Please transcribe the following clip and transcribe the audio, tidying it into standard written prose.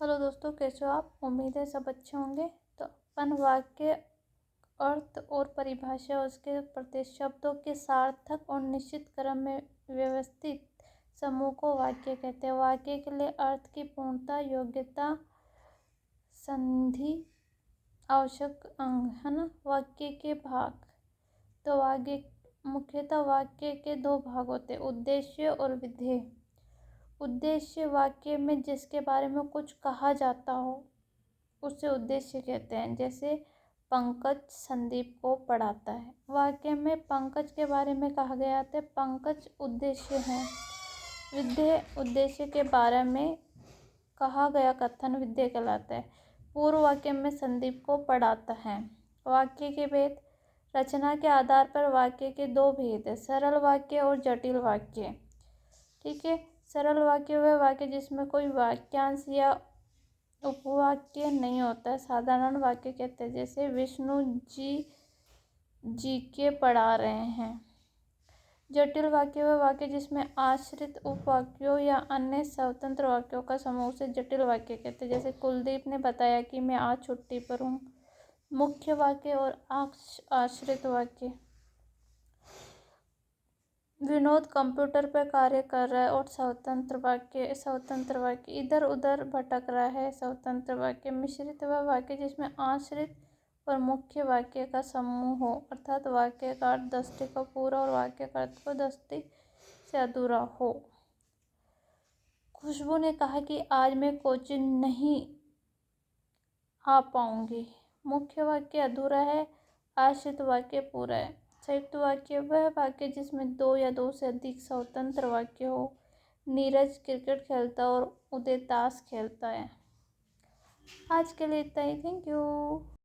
Hello दोस्तों, कैसे हो आप? उम्मीद है सब अच्छे होंगे। तो अपन वाक्य अर्थ और परिभाषा, उसके प्रत्येक शब्दों के सार्थक और निश्चित क्रम में व्यवस्थित समूह को वाक्य कहते हैं। वाक्य के लिए अर्थ की पूर्णता, योग्यता, संधि आवश्यक अंग है ना। वाक्य के भाग, तो वाक्य मुख्यतः वाक्य के दो भाग होते हैं, उद्देश्य और विधेय। उद्देश्य वाक्य में जिसके बारे में कुछ कहा जाता हो उसे उद्देश्य कहते हैं। जैसे पंकज संदीप को पढ़ाता है। वाक्य में पंकज के बारे में कहा गया है, पंकज उद्देश्य है। विधेय उद्देश्य के बारे में कहा गया कथन विधेय कहलाता है। पूर्व वाक्य में संदीप को पढ़ाता है। वाक्य के भेद, रचना के आधार पर वाक्य के दो भेद है, सरल वाक्य और जटिल वाक्य। ठीक है। सरल वाक्य वह वाक्य जिसमें कोई वाक्यांश या उपवाक्य नहीं होता है, साधारण वाक्य कहते हैं। जैसे विष्णु जी के पढ़ा रहे हैं। जटिल वाक्य वह वाक्य जिसमें आश्रित उपवाक्यों या अन्य स्वतंत्र वाक्यों का समूह से जटिल वाक्य कहते हैं। जैसे कुलदीप ने बताया कि मैं आज छुट्टी पर हूँ। मुख्य वाक्य और आश्रित वाक्य, विनोद कंप्यूटर पर कार्य कर रहा है। और स्वतंत्र वाक्य इधर उधर भटक रहा है। स्वतंत्र वाक्य मिश्रित वह वाक्य जिसमें आश्रित और मुख्य वाक्य का समूह हो, अर्थात वाक्य का अर्थ दस्ती का पूरा और वाक्य का अर्थ को दस्ती से अधूरा हो। खुशबू ने कहा कि आज मैं कोचिंग नहीं आ पाऊंगी। मुख्य वाक्य अधूरा है, आश्रित वाक्य पूरा है। संयुक्त वाक्य वह वाक्य जिसमें दो या दो से अधिक स्वतंत्र वाक्य हो। नीरज क्रिकेट खेलता और उदय ताश खेलता है। आज के लिए इतना ही। Thank you.